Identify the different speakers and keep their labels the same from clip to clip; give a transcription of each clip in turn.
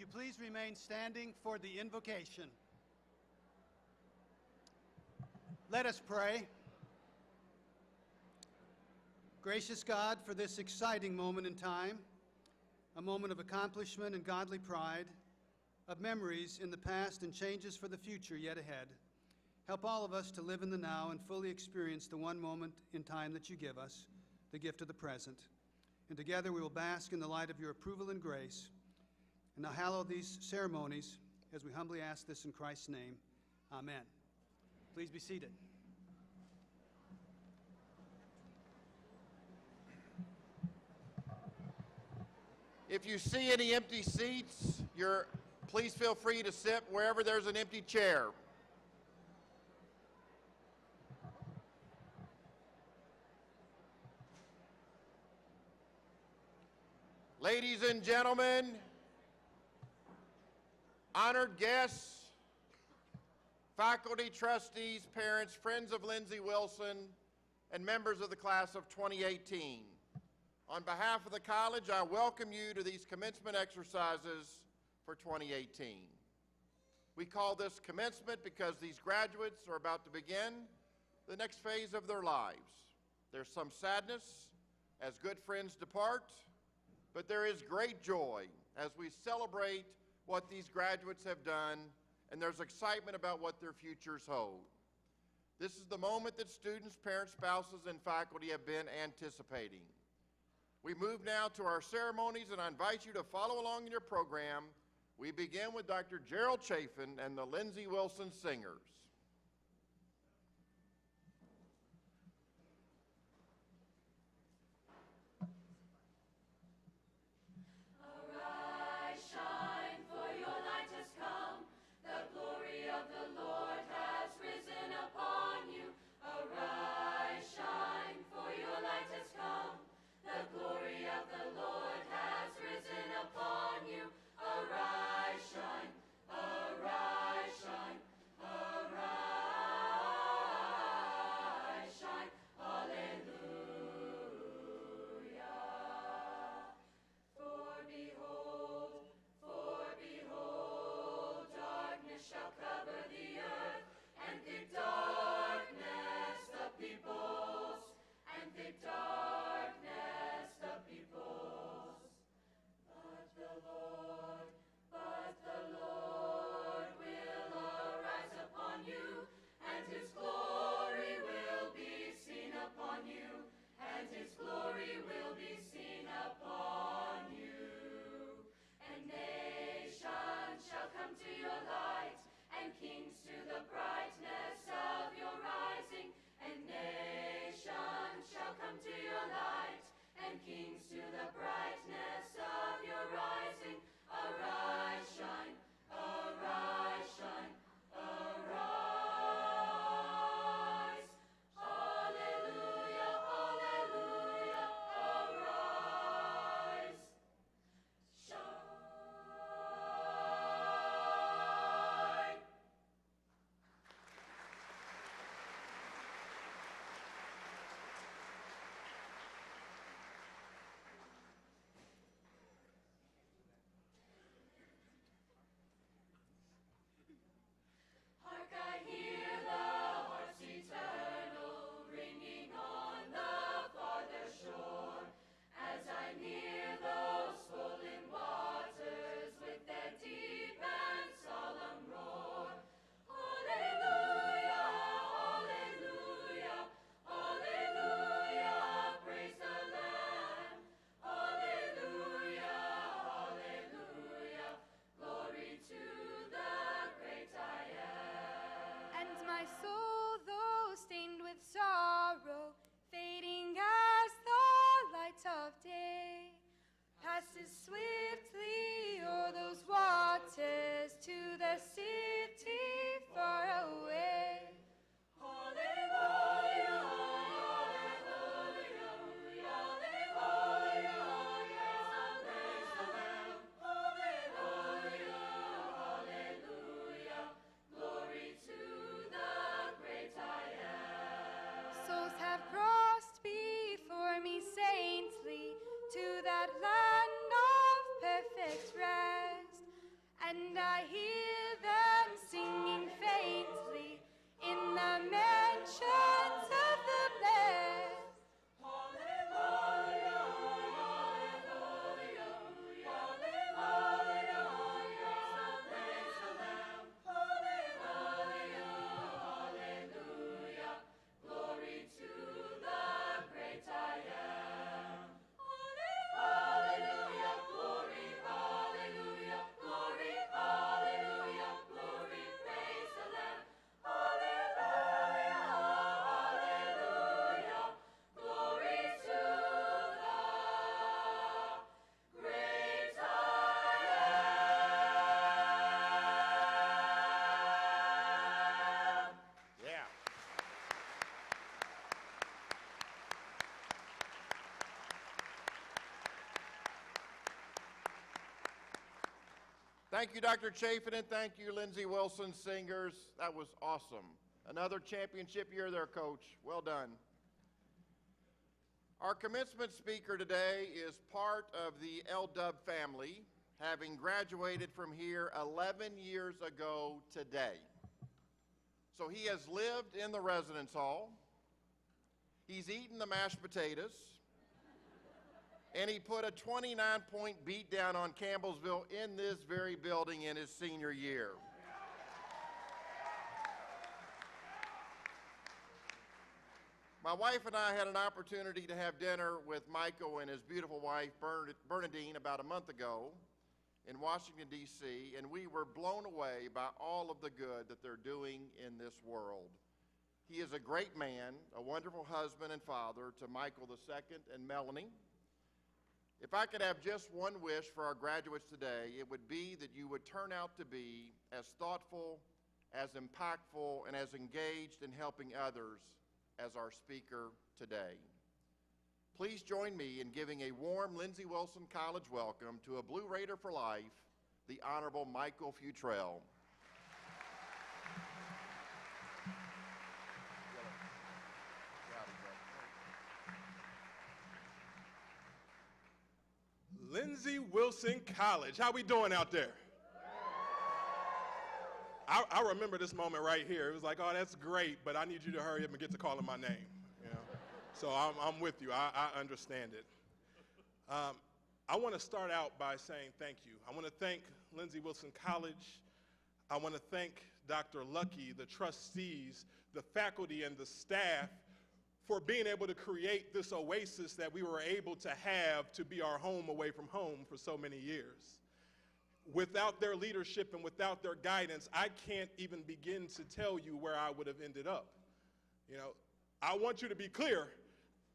Speaker 1: you please remain standing for the invocation? Let us pray. Gracious God, for this exciting moment in time, a moment of accomplishment and godly pride, of memories in the past and changes for the future yet ahead, help all of us to live in the now and fully experience the one moment in time that you give us, the gift of the present. And together we will bask in the light of your approval and grace. And now hallow these ceremonies as we humbly ask this in Christ's name. Amen. Please be seated.
Speaker 2: If you see any empty seats, please feel free to sit wherever there's an empty chair. Ladies and gentlemen, honored guests, faculty, trustees, parents, friends of Lindsey Wilson, and members of the class of 2018. On behalf of the college, I welcome you to these commencement exercises for 2018. We call this commencement because these graduates are about to begin the next phase of their lives. There's some sadness as good friends depart, but there is great joy as we celebrate what these graduates have done, and there's excitement about what their futures hold. This is the moment that students, parents, spouses, and faculty have been anticipating. We move now to our ceremonies, and I invite you to follow along in your program. We begin with Dr. Gerald Chafin and the Lindsey Wilson Singers.
Speaker 3: Arise, shine, for your light has come. The glory of the Lord has risen upon you. Arise, shine, for your light has come. The glory of the Lord has risen upon you. Arise, shine, arise, shine, arise.
Speaker 2: Thank you, Dr. Chafin, and thank you, Lindsey Wilson Singers. That was awesome. Another championship year there, Coach. Well done. Our commencement speaker today is part of the LW family, having graduated from here 11 years ago today. So he has lived in the residence hall, he's eaten the mashed potatoes, and he put a 29-point beat down on Campbellsville in this very building in his senior year. My wife and I had an opportunity to have dinner with Michael and his beautiful wife, Bernadine, about a month ago in Washington, D.C., and we were blown away by all of the good that they're doing in this world. He is a great man, a wonderful husband and father to Michael II and Melanie. If I could have just one wish for our graduates today, it would be that you would turn out to be as thoughtful, as impactful, and as engaged in helping others as our speaker today. Please join me in giving a warm Lindsey Wilson College welcome to a Blue Raider for life, the Honorable Michael Futrell.
Speaker 4: Lindsey Wilson College. How we doing out there? I remember this moment right here. It was like, oh, that's great, but I need you to hurry up and get to calling my name. You know? So I'm with you. I understand it. I want to start out by saying thank you. I want to thank Lindsey Wilson College. I want to thank Dr. Lucky, the trustees, the faculty, and the staff for being able to create this oasis that we were able to have to be our home away from home for so many years. Without their leadership and without their guidance, I can't even begin to tell you where I would have ended up. You know, I want you to be clear,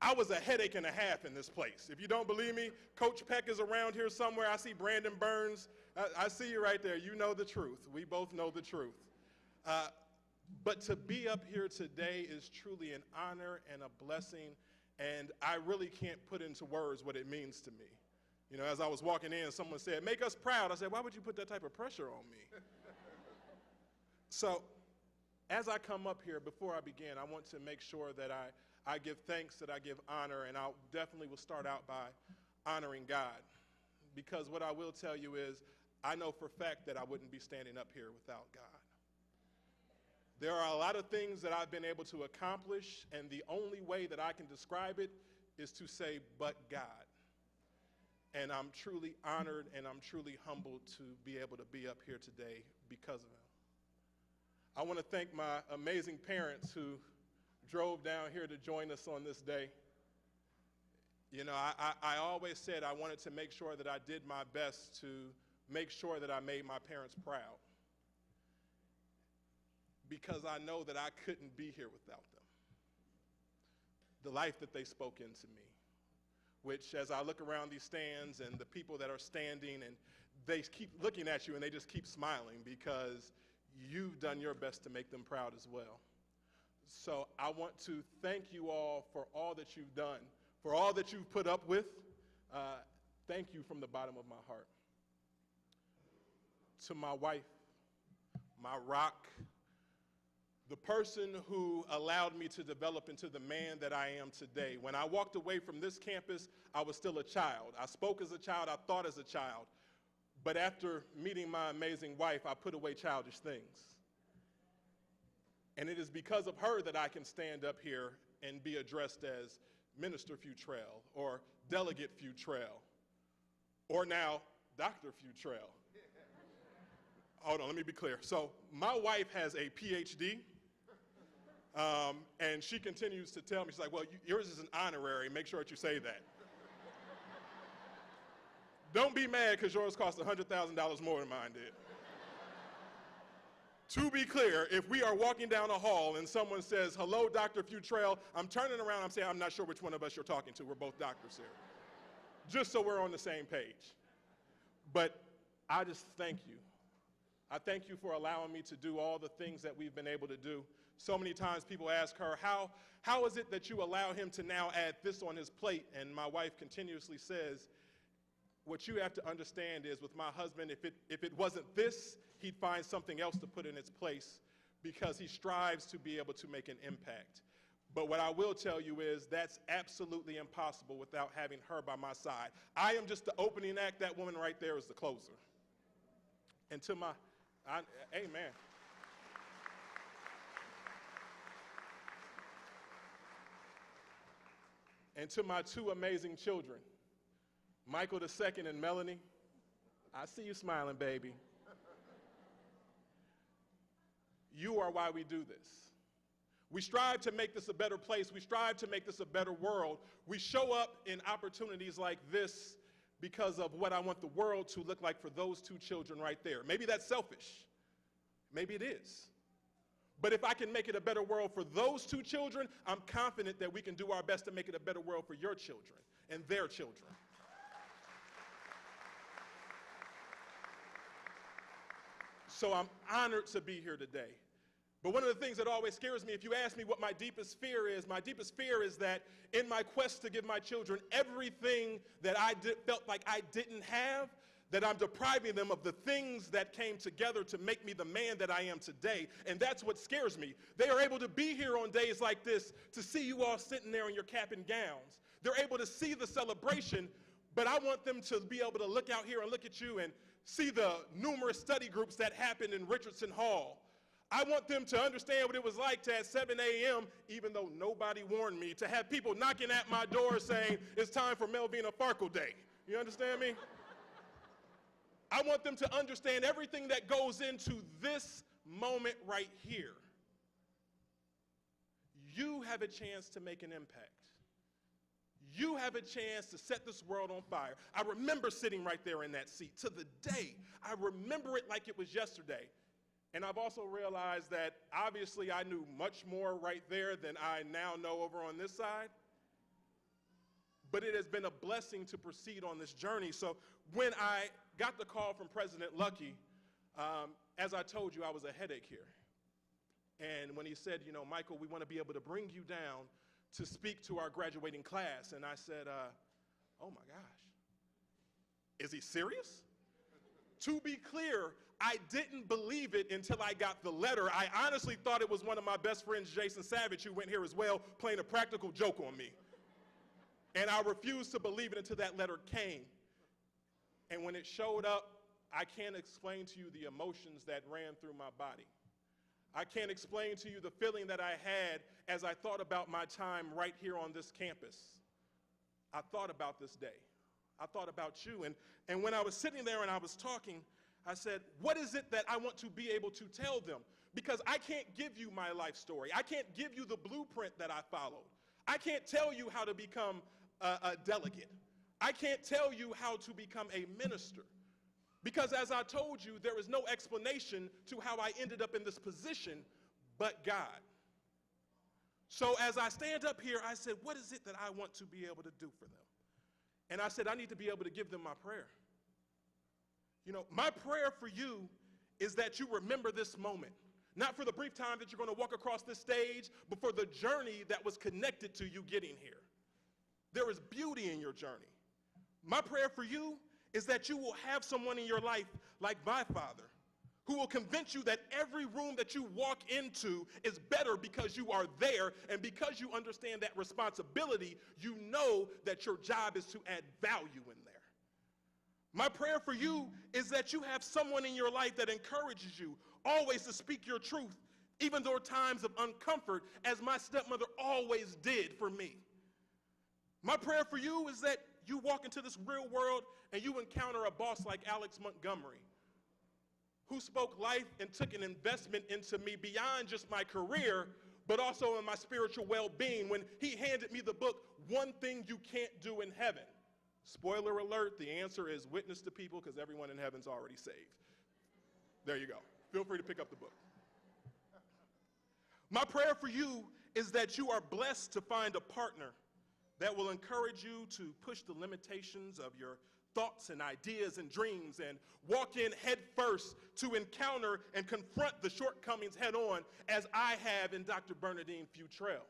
Speaker 4: I was a headache and a half in this place. If you don't believe me, Coach Peck is around here somewhere. I see Brandon Burns. I see you right there. You know the truth. We both know the truth. But to be up here today is truly an honor and a blessing, and I really can't put into words what it means to me. You know, as I was walking in, someone said, make us proud. I said, why would you put that type of pressure on me? So as I come up here, before I begin, I want to make sure that I give thanks, that I give honor, and I definitely will start out by honoring God. Because what I will tell you is, I know for a fact that I wouldn't be standing up here without God. There are a lot of things that I've been able to accomplish, and the only way that I can describe it is to say, but God. And I'm truly honored and I'm truly humbled to be able to be up here today because of him. I want to thank my amazing parents who drove down here to join us on this day. You know, I always said I wanted to make sure that I did my best to make sure that I made my parents proud, because I know that I couldn't be here without them. The life that they spoke into me, which as I look around these stands and the people that are standing, and they keep looking at you and they just keep smiling because you've done your best to make them proud as well. So I want to thank you all for all that you've done, for all that you've put up with. Thank you from the bottom of my heart. To my wife, my rock, the person who allowed me to develop into the man that I am today. When I walked away from this campus, I was still a child. I spoke as a child, I thought as a child. But after meeting my amazing wife, I put away childish things. And it is because of her that I can stand up here and be addressed as Minister Futrell or Delegate Futrell or now Dr. Futrell. Hold on, let me be clear. So my wife has a PhD. And she continues to tell me, she's like, well, yours is an honorary. Make sure that you say that. Don't be mad because yours cost $100,000 more than mine did. To be clear, if we are walking down a hall and someone says, hello, Dr. Futrell, I'm turning around, I'm saying, I'm not sure which one of us you're talking to. We're both doctors here. Just so we're on the same page. But I just thank you. I thank you for allowing me to do all the things that we've been able to do. So many times people ask her, how is it that you allow him to now add this on his plate? And my wife continuously says, what you have to understand is with my husband, if it wasn't this, he'd find something else to put in its place because he strives to be able to make an impact. But what I will tell you is that's absolutely impossible without having her by my side. I am just the opening act. That woman right there is the closer. And to my, amen. And to my two amazing children, Michael II and Melanie, I see you smiling, baby. You are why we do this. We strive to make this a better place. We strive to make this a better world. We show up in opportunities like this because of what I want the world to look like for those two children right there. Maybe that's selfish. Maybe it is. But if I can make it a better world for those two children, I'm confident that we can do our best to make it a better world for your children and their children. So I'm honored to be here today. But one of the things that always scares me, if you ask me what my deepest fear is that in my quest to give my children everything that I felt like I didn't have, that I'm depriving them of the things that came together to make me the man that I am today. And that's what scares me. They are able to be here on days like this to see you all sitting there in your cap and gowns. They're able to see the celebration, but I want them to be able to look out here and look at you and see the numerous study groups that happened in Richardson Hall. I want them to understand what it was like to at 7 a.m., even though nobody warned me, to have people knocking at my door saying, it's time for Melvina Farkle Day. You understand me? I want them to understand everything that goes into this moment right here. You have a chance to make an impact. You have a chance to set this world on fire. I remember sitting right there in that seat to the day. I remember it like it was yesterday. And I've also realized that obviously I knew much more right there than I now know over on this side. But it has been a blessing to proceed on this journey. So when I got the call from President Lucky, as I told you, I was a headache here. And when he said, you know, Michael, we want to be able to bring you down to speak to our graduating class. And I said, oh my gosh, is he serious? To be clear, I didn't believe it until I got the letter. I honestly thought it was one of my best friends, Jason Savage, who went here as well, playing a practical joke on me. And I refused to believe it until that letter came. And when it showed up, I can't explain to you the emotions that ran through my body. I can't explain to you the feeling that I had as I thought about my time right here on this campus. I thought about this day. I thought about you. And when I was sitting there and I was talking, I said, what is it that I want to be able to tell them? Because I can't give you my life story. I can't give you the blueprint that I followed. I can't tell you how to become a delegate. I can't tell you how to become a minister. Because as I told you, there is no explanation to how I ended up in this position but God. So as I stand up here, I said, what is it that I want to be able to do for them? And I said, I need to be able to give them my prayer. You know, my prayer for you is that you remember this moment. Not for the brief time that you're going to walk across this stage, but for the journey that was connected to you getting here. There is beauty in your journey. My prayer for you is that you will have someone in your life like my father, who will convince you that every room that you walk into is better because you are there, and because you understand that responsibility, you know that your job is to add value in there. My prayer for you is that you have someone in your life that encourages you always to speak your truth, even though times of uncomfort, as my stepmother always did for me. My prayer for you is that you walk into this real world and you encounter a boss like Alex Montgomery, who spoke life and took an investment into me beyond just my career, but also in my spiritual well-being when he handed me the book, One Thing You Can't Do in Heaven. Spoiler alert, the answer is witness to people, because everyone in heaven's already saved. There you go. Feel free to pick up the book. My prayer for you is that you are blessed to find a partner that will encourage you to push the limitations of your thoughts and ideas and dreams and walk in head first to encounter and confront the shortcomings head on, as I have in Dr. Bernadine Futrell.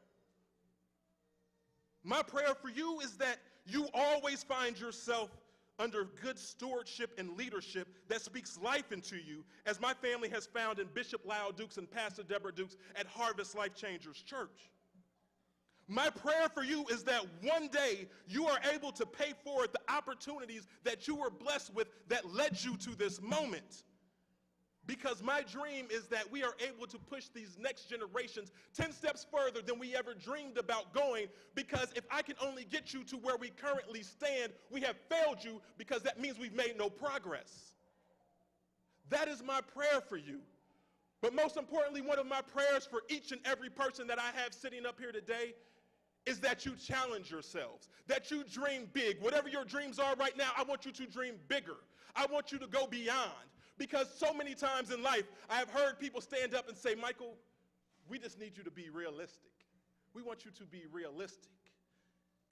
Speaker 4: My prayer for you is that you always find yourself under good stewardship and leadership that speaks life into you, as my family has found in Bishop Lyle Dukes and Pastor Deborah Dukes at Harvest Life Changers Church. My prayer for you is that one day you are able to pay forward the opportunities that you were blessed with that led you to this moment. Because my dream is that we are able to push these next generations 10 steps further than we ever dreamed about going, because if I can only get you to where we currently stand, we have failed you, because that means we've made no progress. That is my prayer for you. But most importantly, one of my prayers for each and every person that I have sitting up here today is that you challenge yourselves, that you dream big. Whatever your dreams are right now, I want you to dream bigger. I want you to go beyond. Because so many times in life, I have heard people stand up and say, Michael, we just need you to be realistic. We want you to be realistic.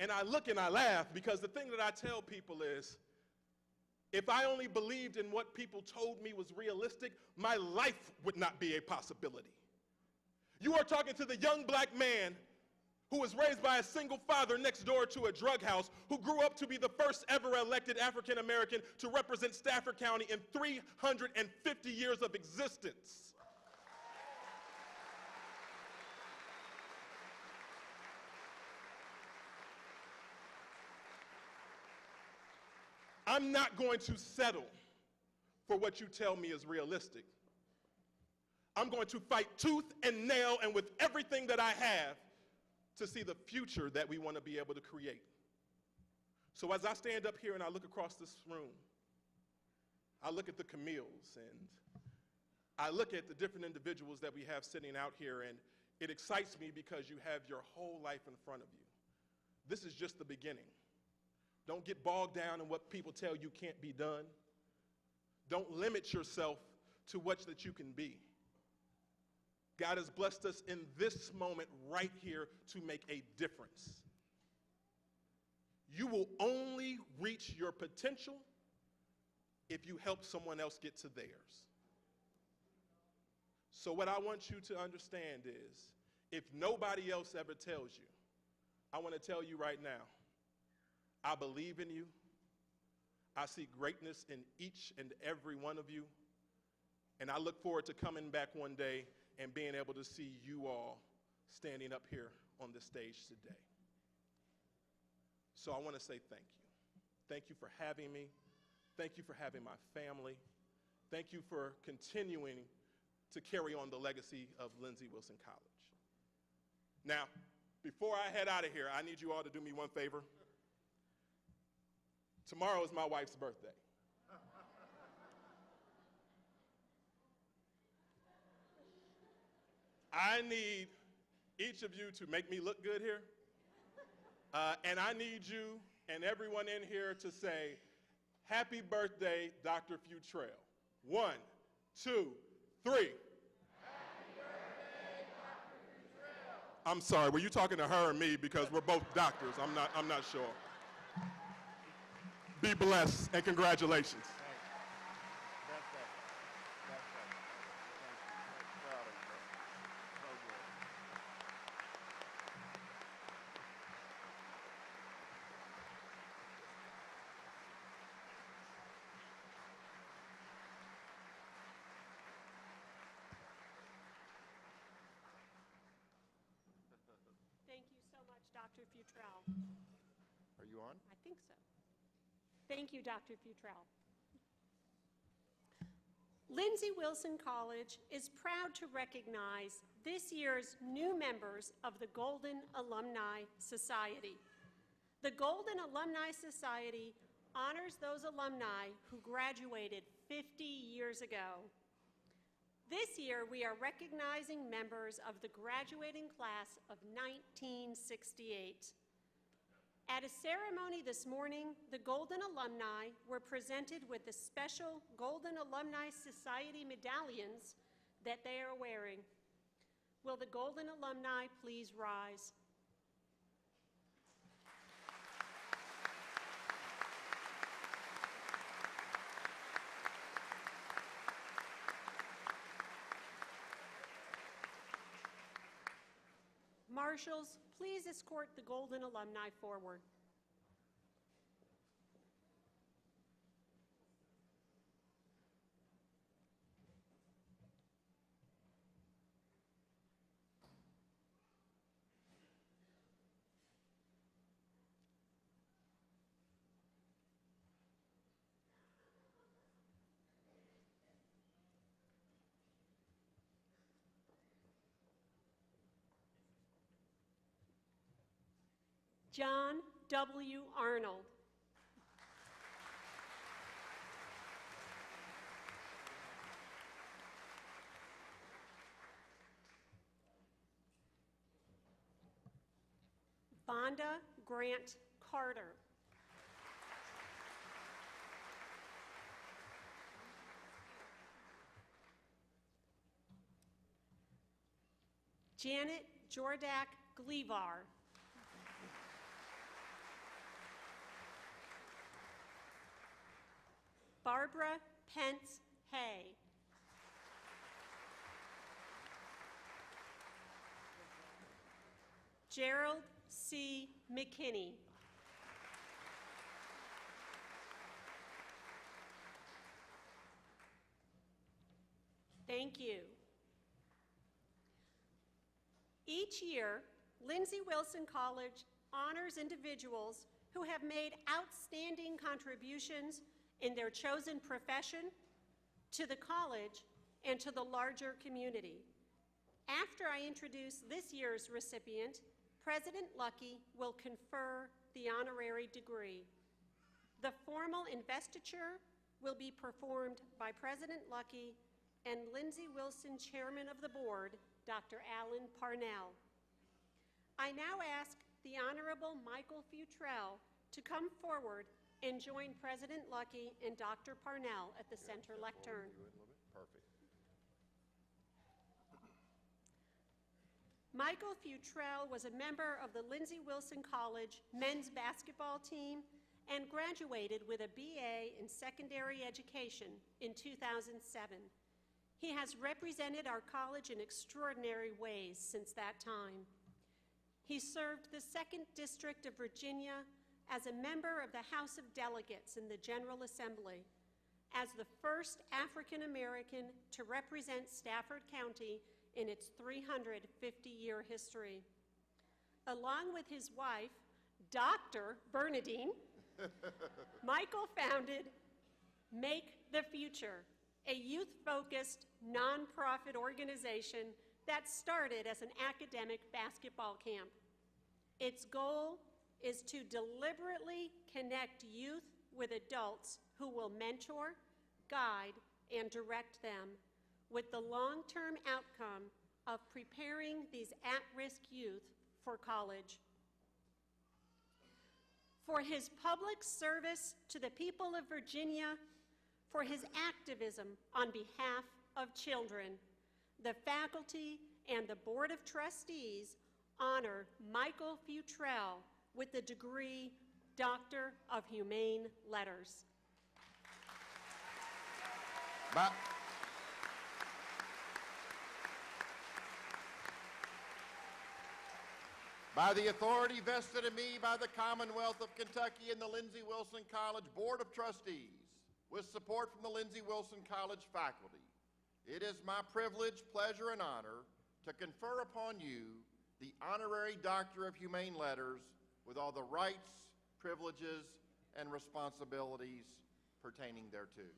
Speaker 4: And I look and I laugh, because the thing that I tell people is, if I only believed in what people told me was realistic, my life would not be a possibility. You are talking to the young black man who was raised by a single father next door to a drug house, who grew up to be the first ever elected African American to represent Stafford County in 350 years of existence. I'm not going to settle for what you tell me is realistic. I'm going to fight tooth and nail and with everything that I have to see the future that we want to be able to create. So as I stand up here and I look across this room, I look at the Camilles and I look at the different individuals that we have sitting out here, and it excites me because you have your whole life in front of you. This is just the beginning. Don't get bogged down in what people tell you can't be done. Don't limit yourself to what that you can be. God has blessed us in this moment right here to make a difference. You will only reach your potential if you help someone else get to theirs. So what I want you to understand is, if nobody else ever tells you, I want to tell you right now, I believe in you. I see greatness in each and every one of you. And I look forward to coming back one day and being able to see you all standing up here on the stage today. So I want to say thank you. Thank you for having me. Thank you for having my family. Thank you for continuing to carry on the legacy of Lindsey Wilson College. Now, before I head out of here, I need you all to do me one favor. Tomorrow is my wife's birthday. I need each of you to make me look good here. And I need you and everyone in here to say, happy birthday, Dr. Futrell. 1, 2, 3. Happy
Speaker 2: birthday, Dr. Futrell.
Speaker 4: I'm sorry, were you talking to her or me? Because we're both doctors. I'm not sure. Be blessed and congratulations.
Speaker 5: Thank you so much, Dr. Futrell.
Speaker 2: Are you on?
Speaker 5: I think so. Thank you, Dr. Futrell. Lindsey Wilson College is proud to recognize this year's new members of the Golden Alumni Society. The Golden Alumni Society honors those alumni who graduated 50 years ago. This year, we are recognizing members of the graduating class of 1968. At a ceremony this morning, the Golden Alumni were presented with the special Golden Alumni Society medallions that they are wearing. Will the Golden Alumni please rise? Marshals, please escort the Golden Alumni forward. John W. Arnold. Vonda Grant Carter. Janet Jordak Glevar. Barbara Pence Hay. Gerald C. McKinney. Thank you. Each year, Lindsey Wilson College honors individuals who have made outstanding contributions in their chosen profession, to the college, and to the larger community. After I introduce this year's recipient, President Luckey will confer the honorary degree. The formal investiture will be performed by President Luckey and Lindsey Wilson, Chairman of the Board, Dr. Alan Parnell. I now ask the Honorable Michael Futrell to come forward and join President Luckey and Dr. Parnell at the center lectern.
Speaker 2: Perfect.
Speaker 5: Michael Futrell was a member of the Lindsey Wilson College men's basketball team and graduated with a BA in secondary education in 2007. He has represented our college in extraordinary ways since that time. He served the 2nd District of Virginia as a member of the House of Delegates in the General Assembly, as the first African American to represent Stafford County in its 350-year history. Along with his wife, Dr. Bernadine, Michael founded Make the Future, a youth-focused nonprofit organization that started as an academic basketball camp. Its goal is to deliberately connect youth with adults who will mentor, guide, and direct them, with the long-term outcome of preparing these at-risk youth for college. For his public service to the people of Virginia, for his activism on behalf of children, the faculty and the Board of Trustees honor Michael Futrell with the degree Doctor of Humane Letters.
Speaker 2: By the authority vested in me by the Commonwealth of Kentucky and the Lindsey Wilson College Board of Trustees, with support from the Lindsey Wilson College faculty, it is my privilege, pleasure, and honor to confer upon you the honorary Doctor of Humane Letters with all the rights, privileges, and responsibilities pertaining thereto.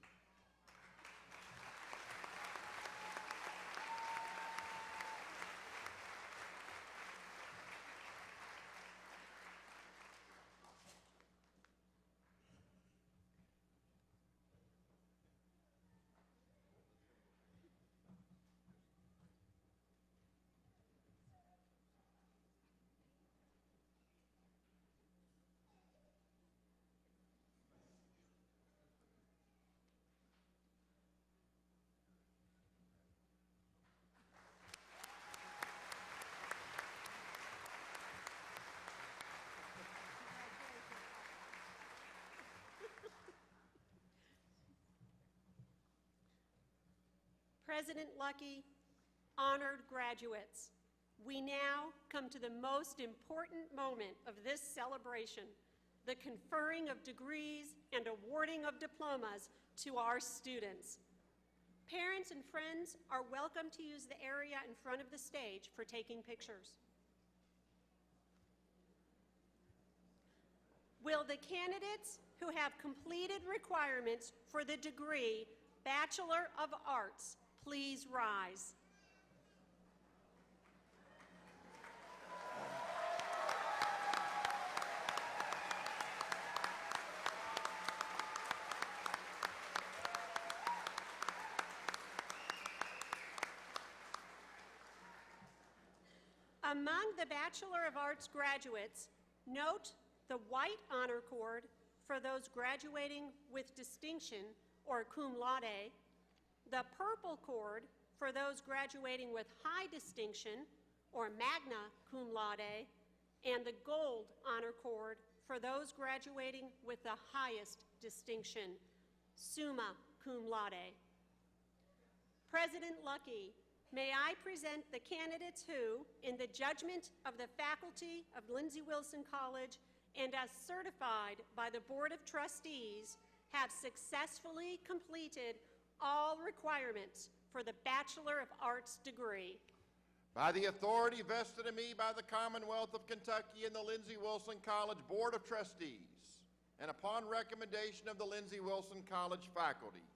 Speaker 5: President Luckey, honored graduates, we now come to the most important moment of this celebration, the conferring of degrees and awarding of diplomas to our students. Parents and friends are welcome to use the area in front of the stage for taking pictures. Will the candidates who have completed requirements for the degree Bachelor of Arts please rise? Among the Bachelor of Arts graduates, note the white honor cord for those graduating with distinction or cum laude, the purple cord for those graduating with high distinction or magna cum laude, and the gold honor cord for those graduating with the highest distinction, summa cum laude. President Luckey, may I present the candidates who, in the judgment of the faculty of Lindsey Wilson College and as certified by the Board of Trustees, have successfully completed all requirements for the Bachelor of Arts degree.
Speaker 2: By the authority vested in me by the Commonwealth of Kentucky and the Lindsey Wilson College Board of Trustees, and upon recommendation of the Lindsey Wilson College faculty,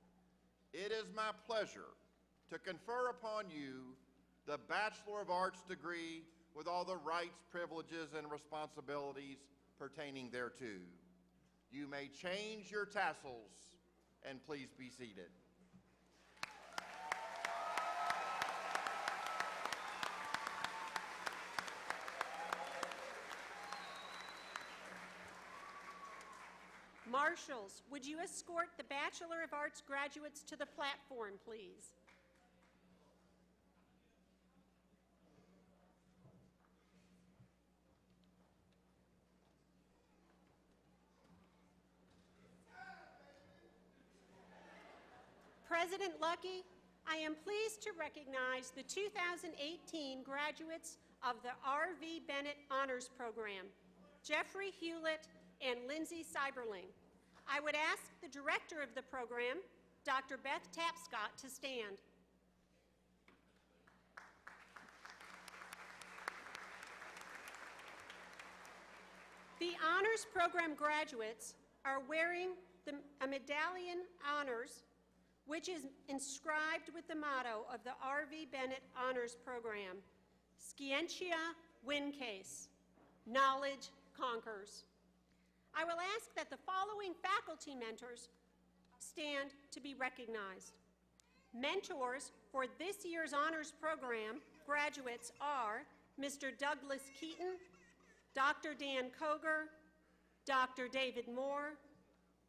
Speaker 2: it is my pleasure to confer upon you the Bachelor of Arts degree with all the rights, privileges, and responsibilities pertaining thereto. You may change your tassels, and please be seated.
Speaker 5: Marshals, would you escort the Bachelor of Arts graduates to the platform, please? President Luckey, I am pleased to recognize the 2018 graduates of the R.V. Bennett Honors Program, Jeffrey Hewlett and Lindsey Seiberling. I would ask the director of the program, Dr. Beth Tapscott, to stand. The honors program graduates are wearing a medallion honors, which is inscribed with the motto of the R.V. Bennett Honors Program, Scientia Vinces, knowledge conquers. I will ask that the following faculty mentors stand to be recognized. Mentors for this year's honors program graduates are Mr. Douglas Keaton, Dr. Dan Koger, Dr. David Moore,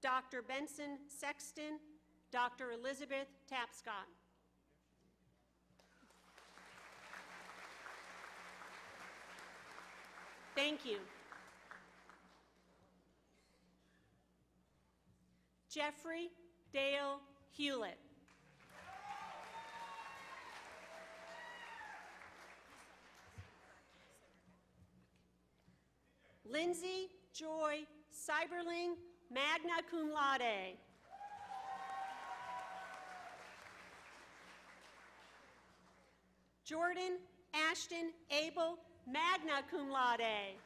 Speaker 5: Dr. Benson Sexton, Dr. Elizabeth Tapscott. Thank you. Jeffrey Dale Hewlett. Lindsey Joy Seiberling, magna cum laude. Jordan Ashton Abel, magna cum laude.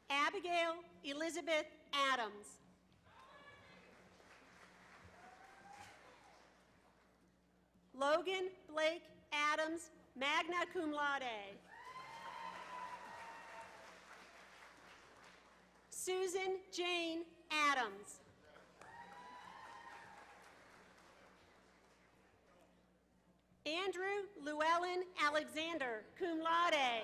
Speaker 5: Abigail Elizabeth Adams. Logan Blake Adams, magna cum laude. Susan Jane Adams. Andrew Llewellyn Alexander, cum laude.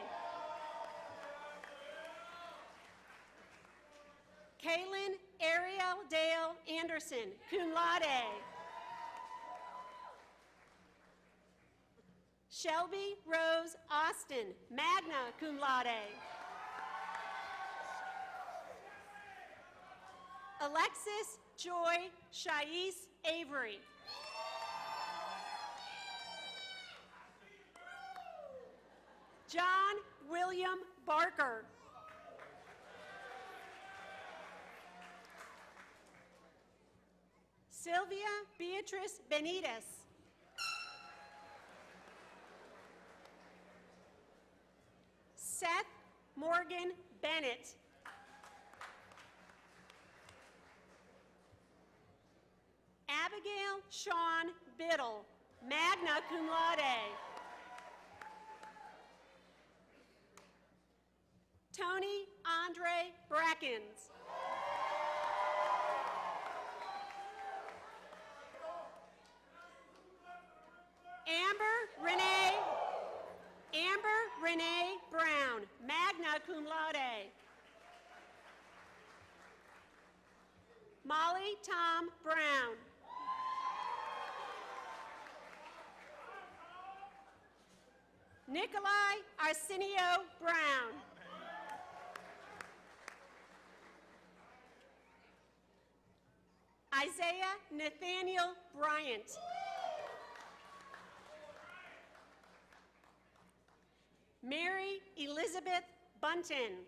Speaker 5: Kaylin Ariel Dale Anderson, cum laude. Shelby Rose Austin, magna cum laude. Alexis Joy Shais Avery. John William Barker. Sylvia Beatrice Benitez. Seth Morgan Bennett. Abigail Sean Biddle, magna cum laude. Tony Andre Brackens. Amber Renee Brown, magna cum laude. Molly Tom Brown. Nikolai Arsenio Brown. Isaiah Nathaniel Bryant. Mary Elizabeth Bunton.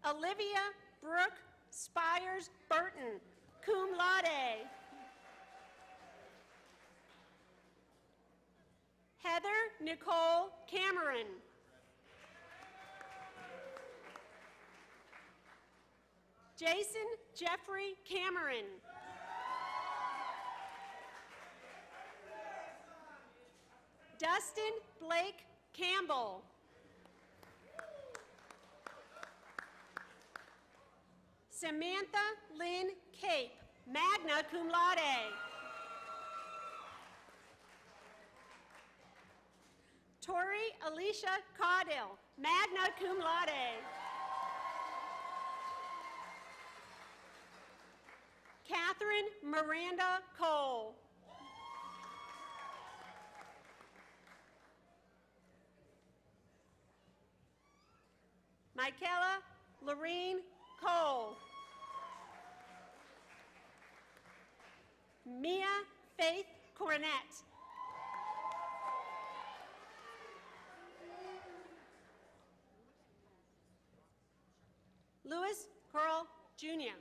Speaker 5: Olivia Brooke Spires Burton, cum laude. Heather Nicole Cameron. Jason Jeffrey Cameron. Dustin Blake Campbell. Samantha Lynn Cape, magna cum laude. Tori Alicia Caudill, magna cum laude. Catherine Miranda Cole. Michaela Lorene Cole. Mia Faith Cornett. Louis Curl Jr.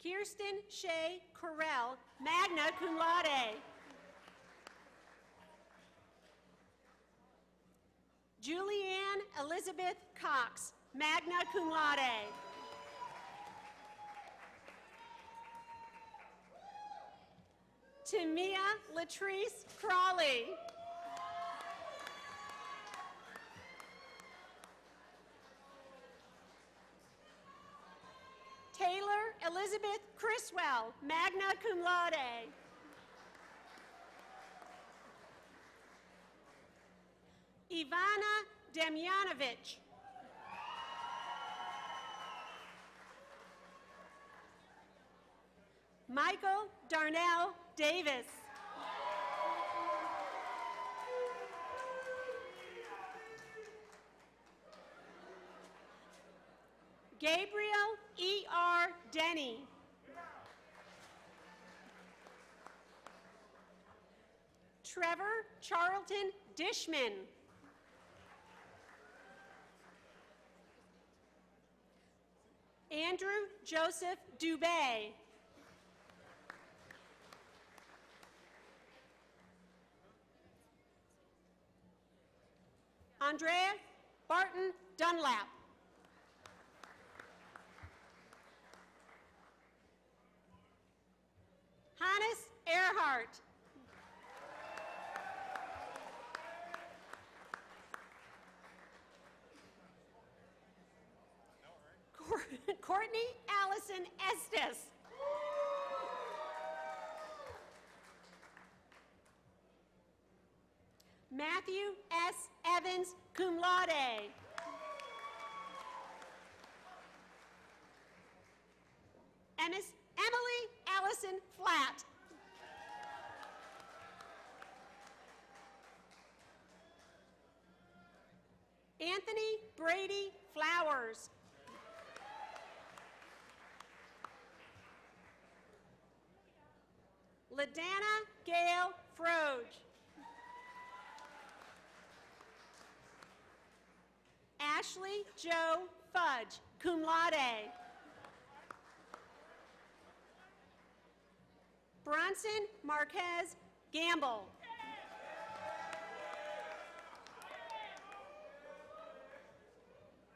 Speaker 5: Kirsten Shea Correll, magna cum laude. Julianne Elizabeth Cox, magna cum laude. Tamia Latrice Crawley. Taylor Elizabeth Criswell, magna cum laude. Ivana Demjanovich. Michael Darnell Davis. Gabriel E.R. Denny. Trevor Charlton Dishman. Andrew Joseph Dubé. Andrea Barton Dunlap. Hannes Earhart. Courtney Allison Estes. Matthew S. Evans, cum laude. Emily Allison Flatt. Anthony Brady Flowers. LaDanna Gail Froge. Ashley Jo Fudge, cum laude. Bronson Marquez Gamble.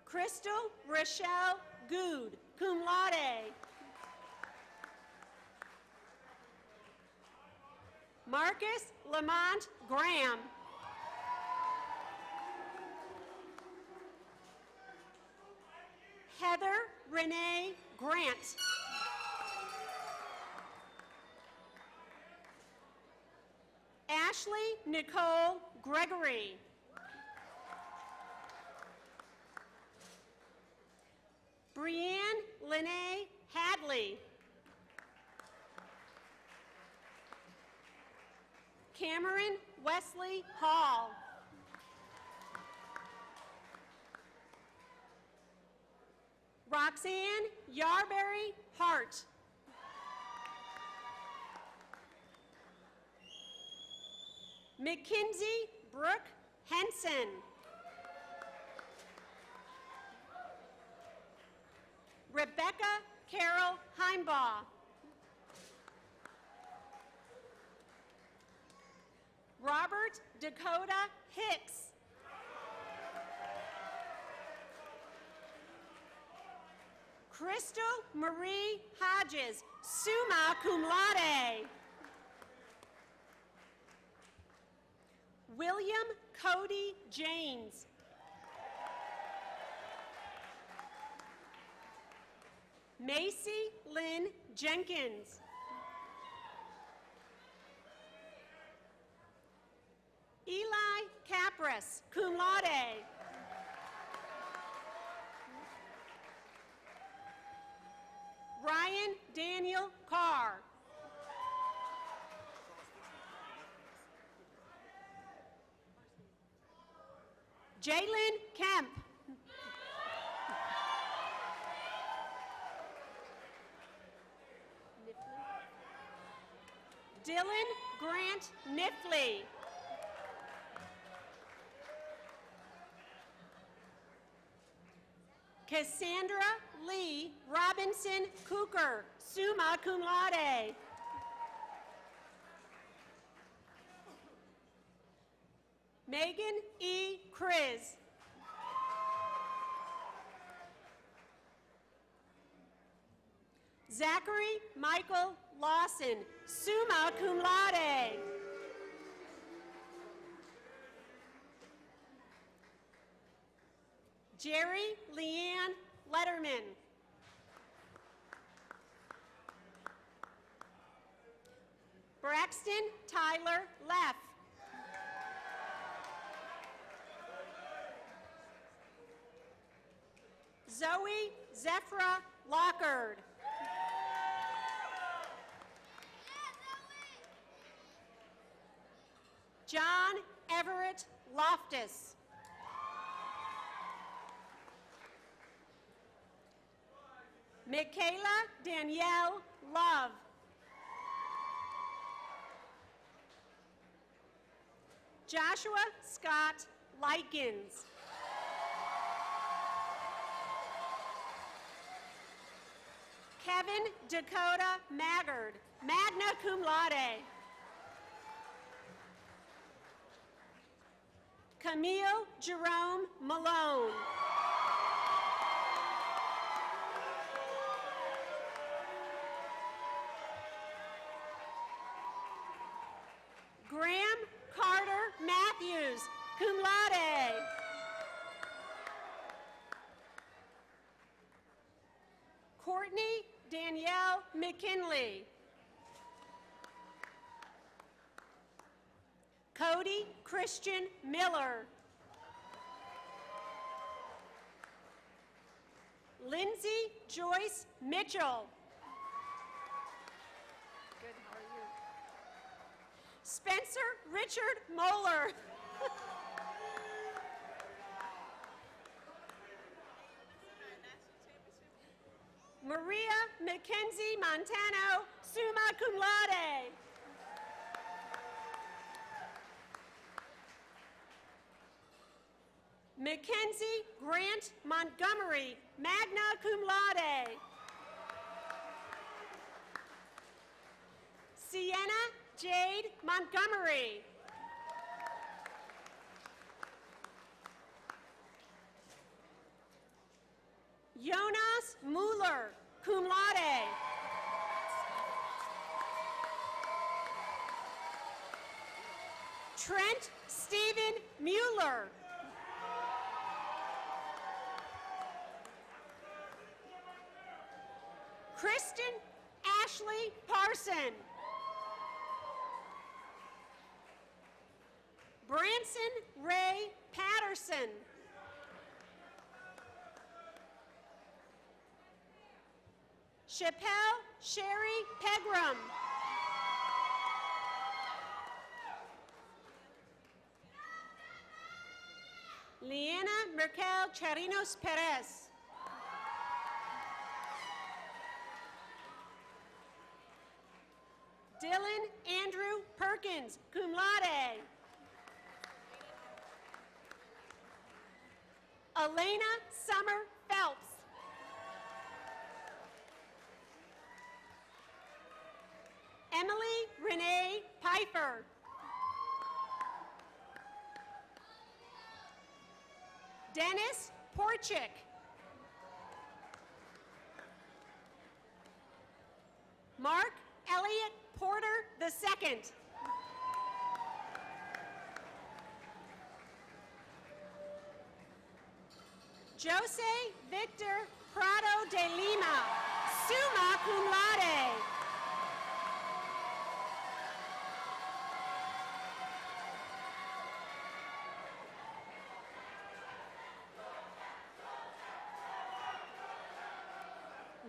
Speaker 5: Crystal Rochelle Good, cum laude. Marcus Lamont Graham. Heather Renee Grant. Ashley Nicole Gregory. Brianne Lene Hadley. Cameron Wesley Hall. Roxanne Yarberry Hart. Mackenzie Brooke Henson. Rebecca Carol Heimbaugh. Robert Dakota Hicks. Crystal Marie Hodges, summa cum laude. William Cody James. Macy Lynn Jenkins. Eli Capris, cum laude. Ryan Daniel Carr. Jalen Kemp. Dylan Grant Nifley. Cassandra Lee Robinson Cooker, summa cum laude. Megan E. Kriz. Zachary Michael Lawson, summa cum laude. Jerry Leanne Letterman. Braxton Tyler Leff. Zoe Zephra Lockard. John Everett Loftus. Michaela Danielle Love. Joshua Scott Likens. Kevin Dakota Maggard, magna cum laude. Camille Jerome Malone. Graham Carter Matthews, cum laude. Courtney Danielle McKinley. Cody Christian Miller. Lindsey Joyce Mitchell. Good, how are you? Spencer Richard Moeller. Maria Mackenzie Montano, summa cum laude. Mackenzie Grant Montgomery, magna cum laude. Sienna Jade Montgomery. Jonas Mueller, cum laude. Trent Stephen Mueller. Kristen Ashley Parson. Branson Ray Patterson. Chappelle Sherry Pegram. Liana Merkel Charinos Perez. Dylan Andrew Perkins, cum laude. Elena Summer Phelps. Emily Renee Pfeiffer. Dennis Porchik. Mark Elliott Porter II. Jose Victor Prado de Lima, summa cum laude.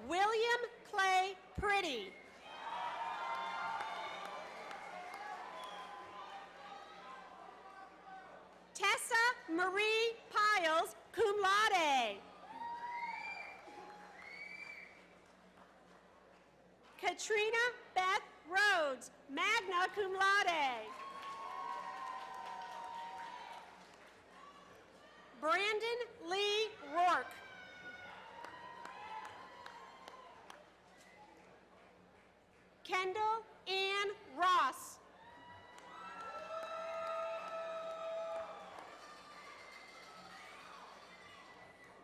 Speaker 5: William Clay Pretty. Tessa Marie Piles, cum laude. Katrina Beth Rhodes, magna cum laude. Brandon Lee Rourke. Kendall Ann Ross.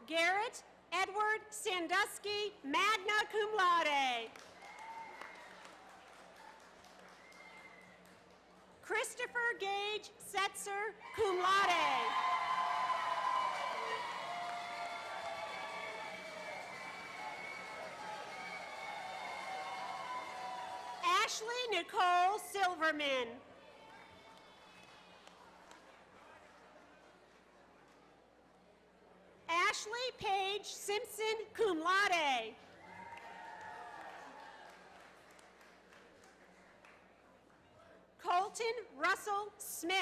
Speaker 5: Garrett Edward Sandusky, magna cum laude. Christopher Gage Setzer, cum laude. Ashley Nicole Silverman. Ashley Paige Simpson, cum laude. Colton Russell Smith.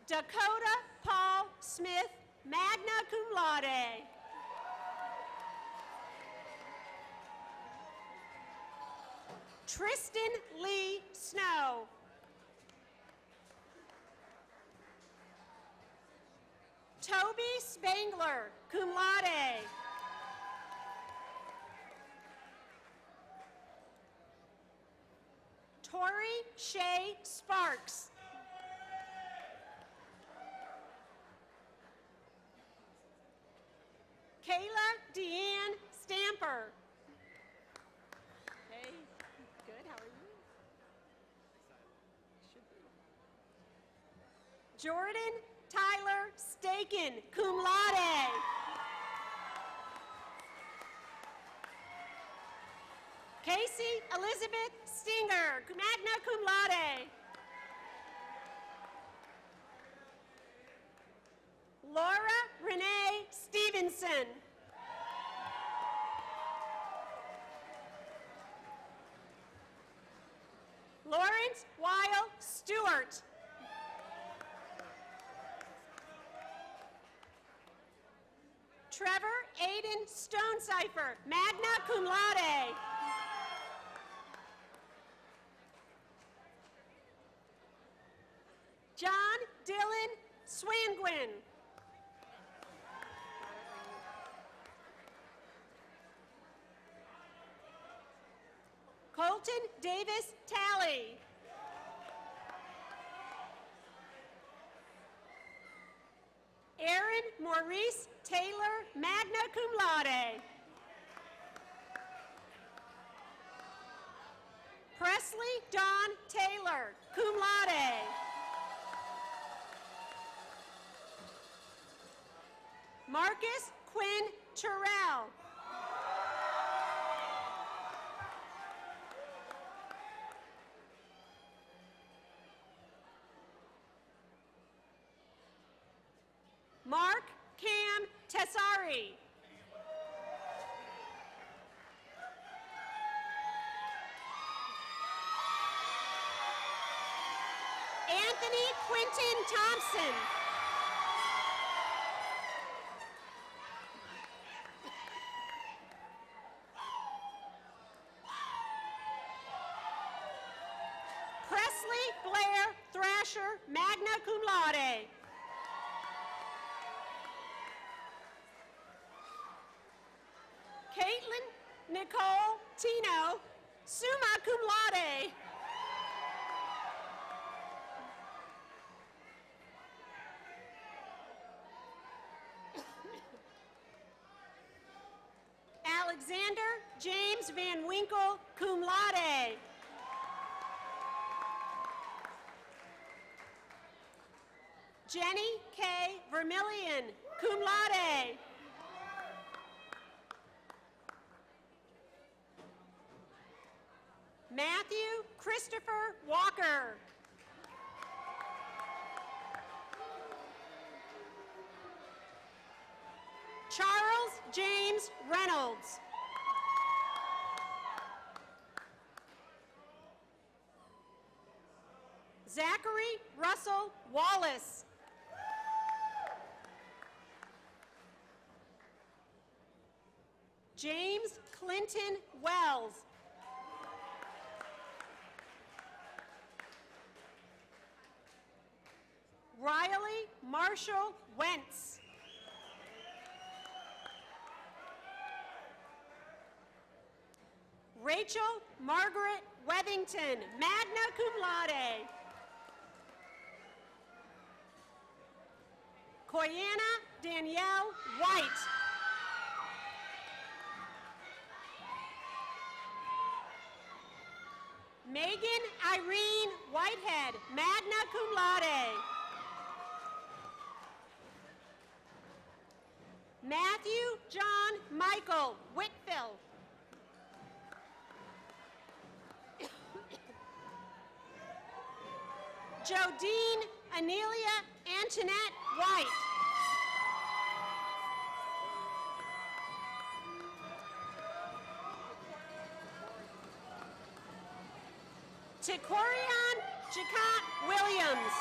Speaker 5: Dakota Paul Smith, magna cum laude. Tristan Lee Snow. Toby Spangler, cum laude. Tori Shea Sparks. Kayla Deanne Stamper. Hey, good, how are you? Should be. Jordan Tyler Staken, cum laude. Casey Elizabeth Stinger, magna cum laude. Laura Renee Stevenson. Lawrence Weil Stewart. Trevor Aiden Stonecipher, magna cum laude. John Dylan Swangwin. Colton Davis Talley. Aaron Maurice Taylor, magna cum laude. Presley Dawn Taylor, cum laude. Marcus Quinn Terrell. Mark Cam Tessari. Anthony Quinton Thompson. Presley Blair Thrasher, magna cum laude. Caitlin Nicole Tino, summa cum laude. Alexander James Van Winkle, cum laude. Jenny K. Vermillion, cum laude. Matthew Christopher Walker. Charles James Reynolds. Zachary Russell Wallace. James Clinton Wells. Riley Marshall Wentz. Rachel Margaret Wethington, magna cum laude. Koyana Danielle White. Megan Irene Whitehead, magna cum laude. Matthew John Michael Whitfield. Jodine Anelia Antoinette White. Tikorian Jacot Williams.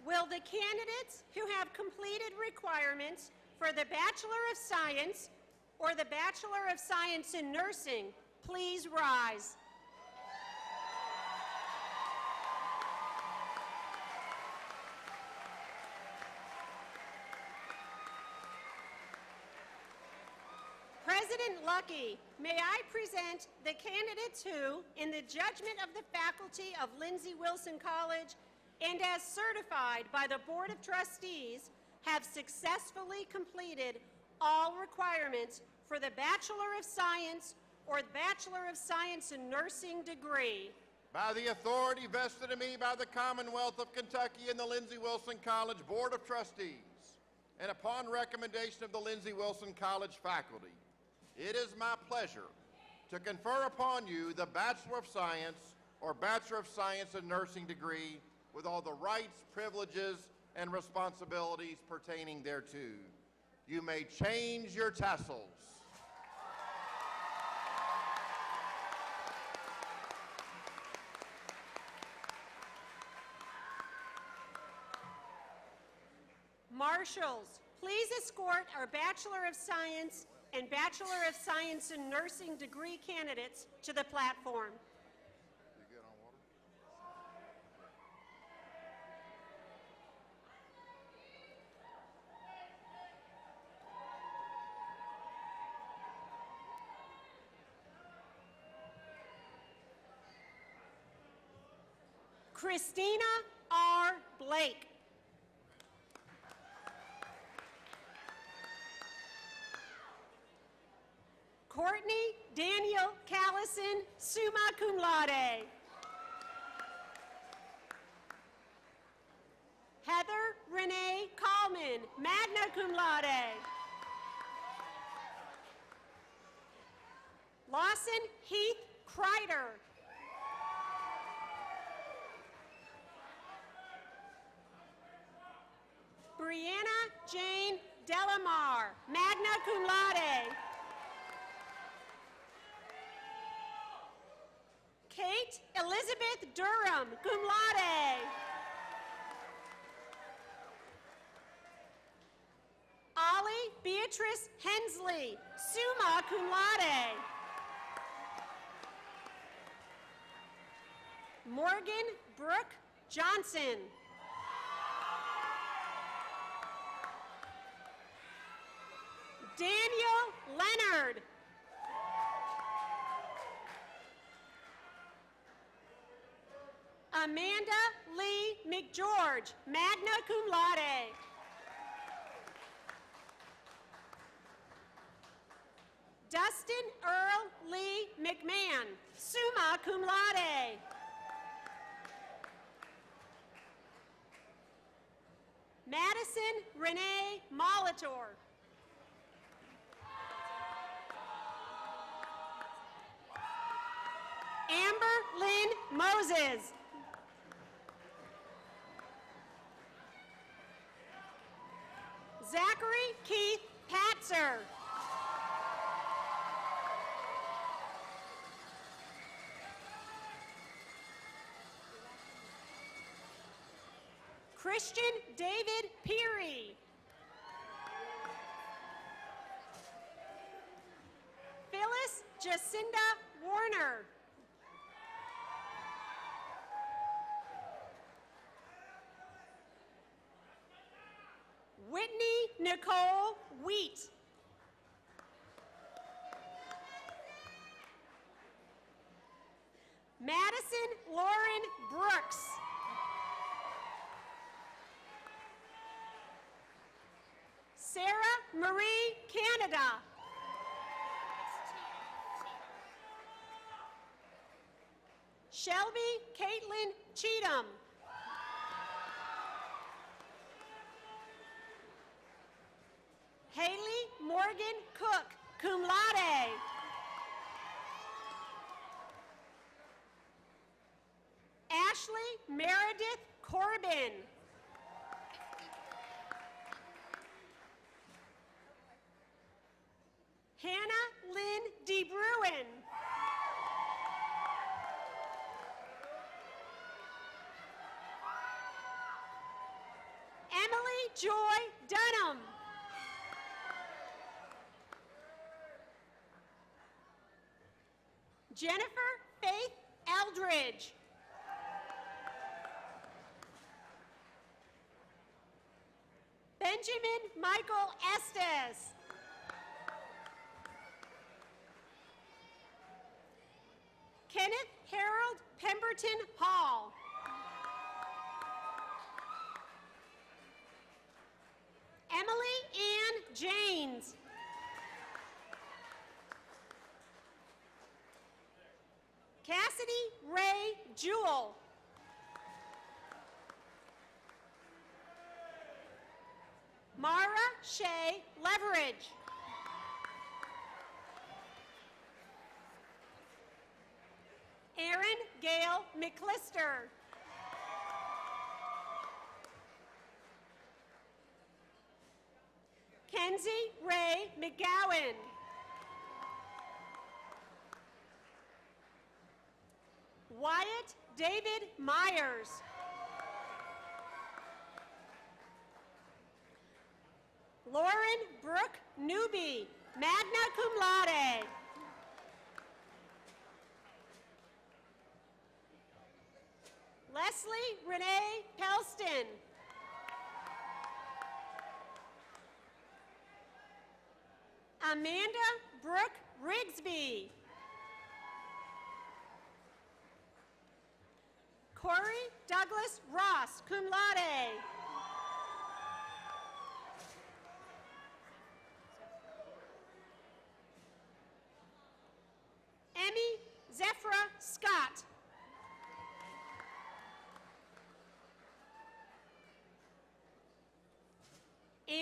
Speaker 5: Will the candidates who have completed requirements for the Bachelor of Science or the Bachelor of Science in Nursing please rise? President Lucky, may I present the candidates who, in the judgment of the faculty of Lindsey Wilson College and as certified by the Board of Trustees, have successfully completed all requirements for the Bachelor of Science or the Bachelor of Science in Nursing degree.
Speaker 2: By the authority vested in me by the Commonwealth of Kentucky and the Lindsey Wilson College Board of Trustees, and upon recommendation of the Lindsey Wilson College faculty, it is my pleasure to confer upon you the Bachelor of Science or Bachelor of Science in Nursing degree with all the rights, privileges, and responsibilities pertaining thereto. You may change your tassels.
Speaker 5: Marshals, please escort our Bachelor of Science and Bachelor of Science in Nursing degree candidates to the platform.
Speaker 2: You good on water?
Speaker 5: Christina R. Blake. Courtney Daniel Callison, summa cum laude. Heather Renee Coleman, magna cum laude. Lawson Heath Kreider. Brianna Jane Delamar, magna cum laude. Kate Elizabeth Durham, cum laude. Ollie Beatrice Hensley, summa cum laude. Morgan Brooke Johnson. Daniel Leonard. Amanda Lee McGeorge, magna cum laude. Dustin Earl Lee McMahon, summa cum laude. Madison Renee Molitor. Amber Lynn Moses. Zachary Keith Patzer. Christian David Peary. Phyllis Jacinda Warner. Whitney Nicole Wheat. Madison Lauren Brooks. Sarah Marie Canada. Shelby Caitlin Cheatham. Haley Morgan Cook, cum laude. Ashley Meredith Corbin. Hannah Lynn DeBruin. Emily Joy Dunham. Jennifer Faith Eldridge. Benjamin Michael Estes. Kenneth Harold Pemberton Hall. Emily Ann Janes. Cassidy Ray Jewell. Mara Shea Leverage. Aaron Gail McClister. Kenzie Ray McGowan. Wyatt David Myers. Lauren Brooke Newby, magna cum laude. Leslie Renee Pelston. Amanda Brooke Rigsby. Corey Douglas Ross, cum laude.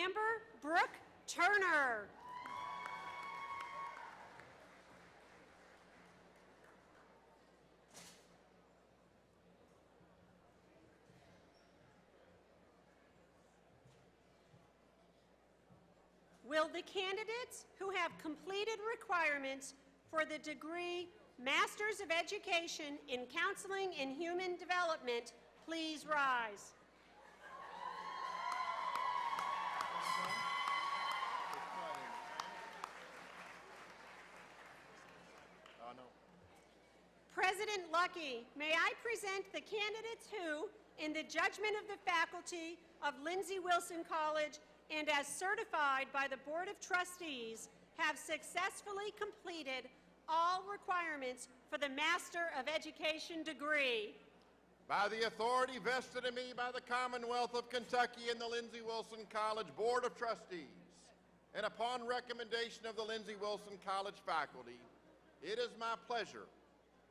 Speaker 5: Amber Brooke Turner. Will the candidates who have completed requirements for the degree Masters of Education in Counseling and Human Development please rise? President Lucky, may I present the candidates who, in the judgment of the faculty of Lindsey Wilson College and as certified by the Board of Trustees, have successfully completed all requirements for the Master of Education degree.
Speaker 2: By the authority vested in me by the Commonwealth of Kentucky and the Lindsey Wilson College Board of Trustees, and upon recommendation of the Lindsey Wilson College faculty, it is my pleasure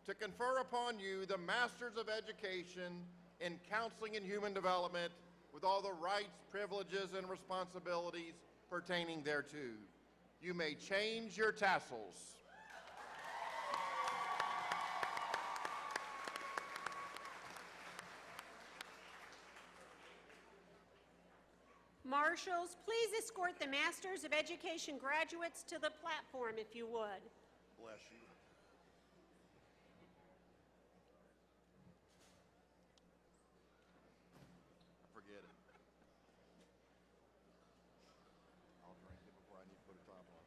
Speaker 2: to confer upon you the Masters of Education in Counseling and Human Development with all the rights, privileges, and responsibilities pertaining thereto. You may change your tassels.
Speaker 5: Marshals, please escort the Masters of Education graduates to the platform, if you would.
Speaker 2: Bless you. Forget it. I'll drink it before I need to put a top on.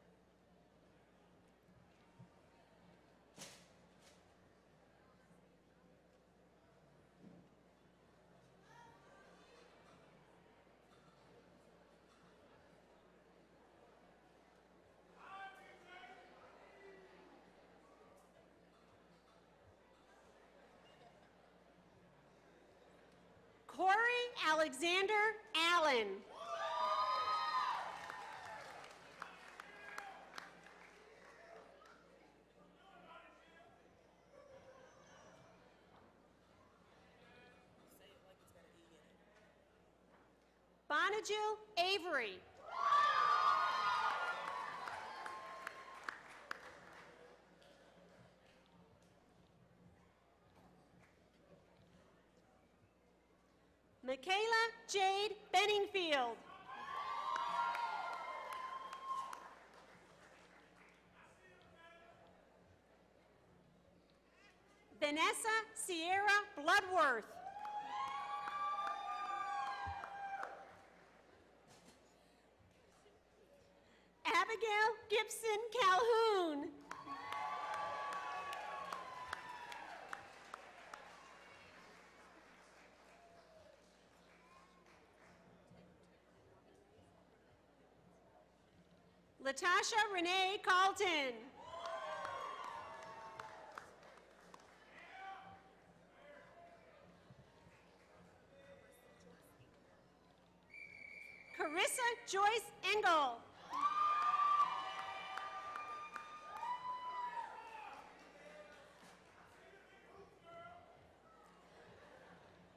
Speaker 5: Corey Alexander Allen. Bonagil Avery. Michaela Jade Benningfield. Vanessa Sierra Bloodworth. Abigail Gibson Calhoun. Latasha Renee Carlton. Carissa Joyce Engel.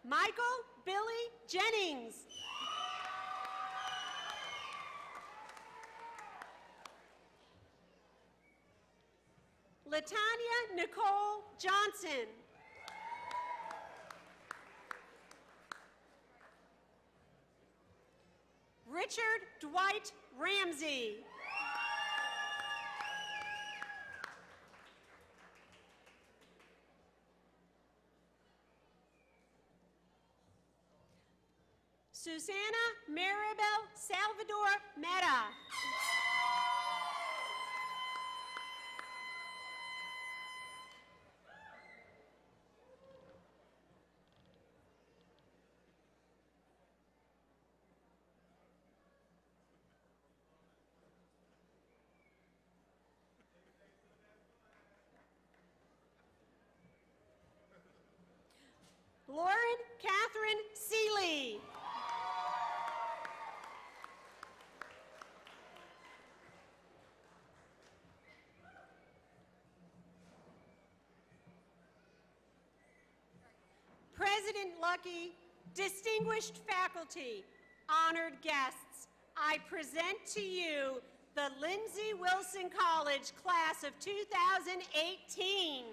Speaker 5: Michael Billy Jennings. Latanya Nicole Johnson. Richard Dwight Ramsey. Susana Maribel Salvador Meta. Lauren Catherine Seeley. President Lucky, distinguished faculty, honored guests, I present to you the Lindsey Wilson College class of 2018.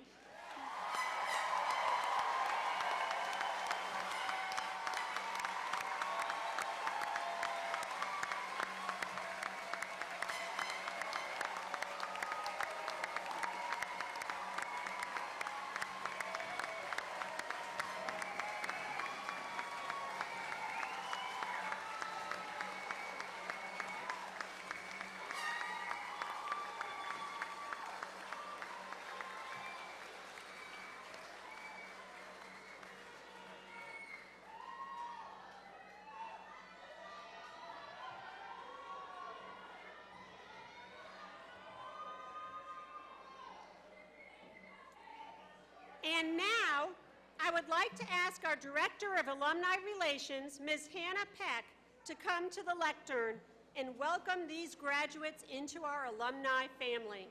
Speaker 5: And now, I would like to ask our Director of Alumni Relations, Ms. Hannah Peck, to come to the lectern and welcome these graduates into our alumni family.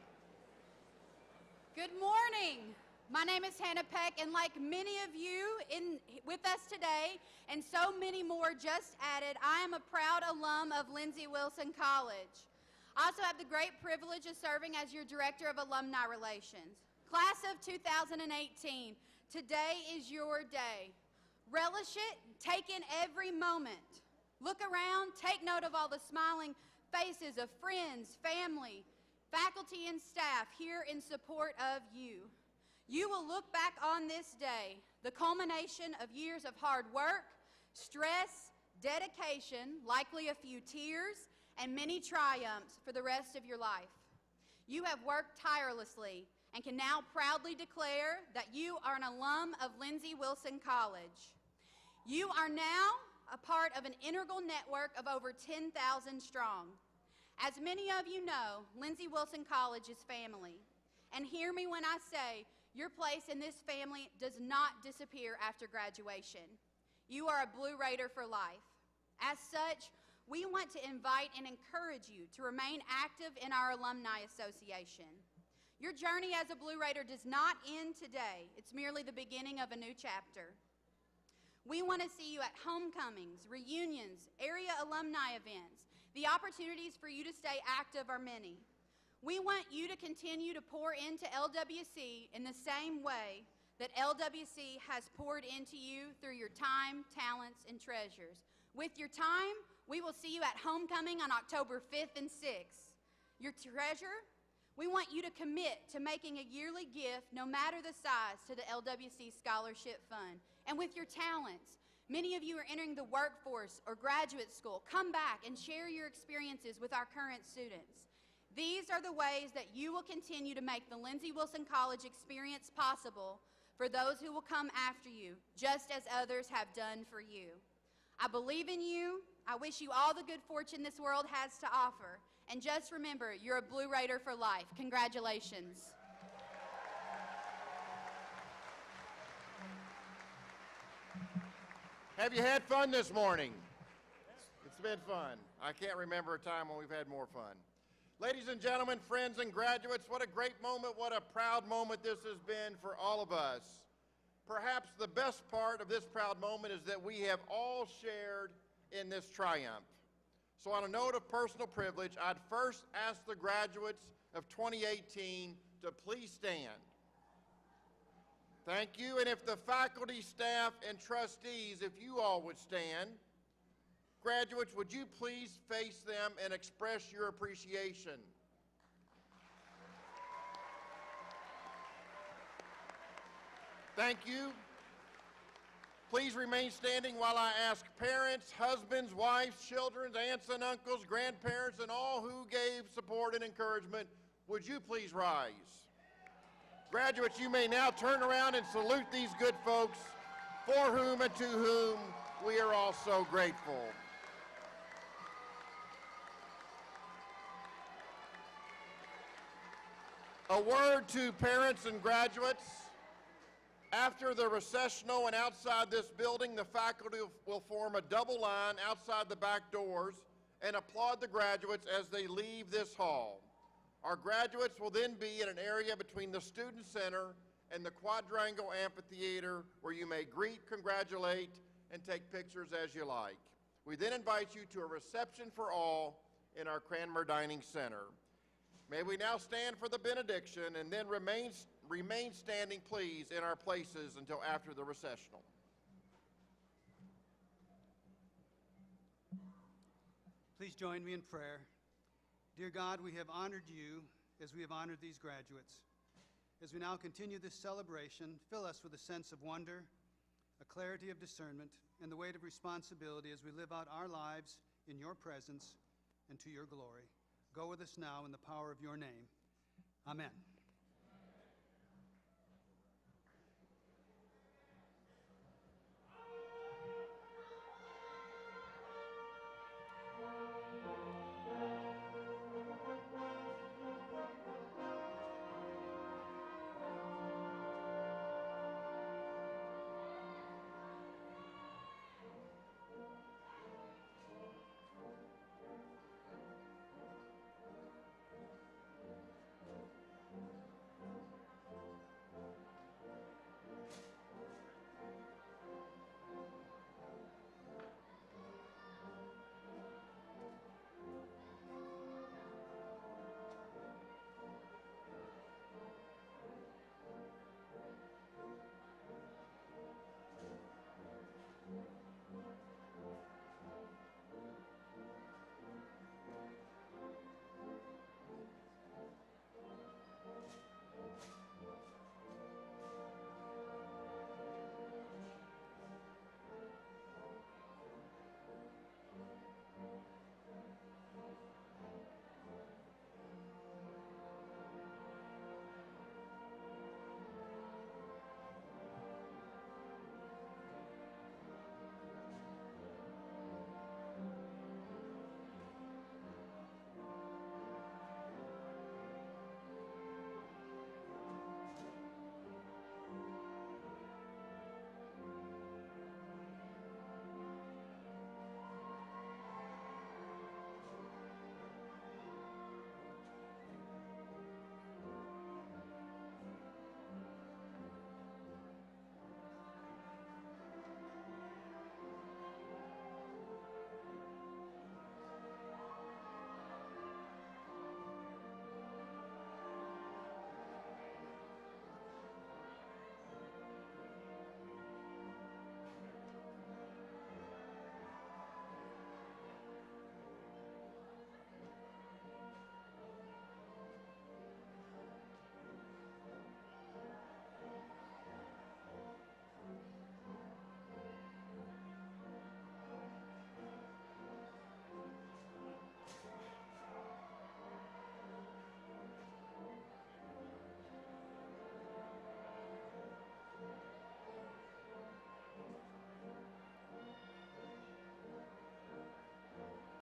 Speaker 6: Good morning. My name is Hannah Peck, and like many of you with us today, and so many more just added, I am a proud alum of Lindsey Wilson College. I also have the great privilege of serving as your Director of Alumni Relations. Class of 2018, today is your day. Relish it, take in every moment. Look around, take note of all the smiling faces of friends, family, faculty, and staff here in support of you. You will look back on this day, the culmination of years of hard work, stress, dedication, likely a few tears, and many triumphs for the rest of your life. You have worked tirelessly and can now proudly declare that you are an alum of Lindsey Wilson College. You are now a part of an integral network of over 10,000 strong. As many of you know, Lindsey Wilson College is family. And hear me when I say, your place in this family does not disappear after graduation. You are a Blue Raider for life. As such, we want to invite and encourage you to remain active in our Alumni Association. Your journey as a Blue Raider does not end today. It's merely the beginning of a new chapter. We want to see you at homecomings, reunions, area alumni events. The opportunities for you to stay active are many. We want you to continue to pour into LWC in the same way that LWC has poured into you through your time, talents, and treasures. With your time, we will see you at homecoming on October 5th and 6th. Your treasure, we want you to commit to making a yearly gift, no matter the size, to the LWC Scholarship Fund. And with your talents, many of you are entering the workforce or graduate school. Come back and share your experiences with our current students. These are the ways that you will continue to make the Lindsey Wilson College experience possible for those who will come after you, just as others have done for you. I believe in you. I wish you all the good fortune this world has to offer. And just remember, you're a Blue Raider for life. Congratulations.
Speaker 2: Have you had fun this morning? It's been fun. I can't remember a time when we've had more fun. Ladies and gentlemen, friends and graduates, what a great moment, what a proud moment this has been for all of us. Perhaps the best part of this proud moment is that we have all shared in this triumph. So on a note of personal privilege, I'd first ask the graduates of 2018 to please stand. Thank you, and if the faculty, staff, and trustees, if you all would stand. Graduates, would you please face them and express your appreciation? Thank you. Please remain standing while I ask parents, husbands, wives, children, aunts and uncles, grandparents, and all who gave support and encouragement, would you please rise? Graduates, you may now turn around and salute these good folks for whom and to whom we are all so grateful. A word to parents and graduates. After the recessional and outside this building, the faculty will form a double line outside the back doors and applaud the graduates as they leave this hall. Our graduates will then be in an area between the Student Center and the Quadrangle Amphitheater where you may greet, congratulate, and take pictures as you like. We then invite you to a reception for all in our Cranmer Dining Center. May we now stand for the benediction and then remain standing, please, in our places until after the recessional.
Speaker 1: Please join me in prayer. Dear God, we have honored you as we have honored these graduates. As we now continue this celebration, fill us with a sense of wonder, a clarity of discernment, and the weight of responsibility as we live out our lives in your presence and to your glory. Go with us now in the power of your name. Amen.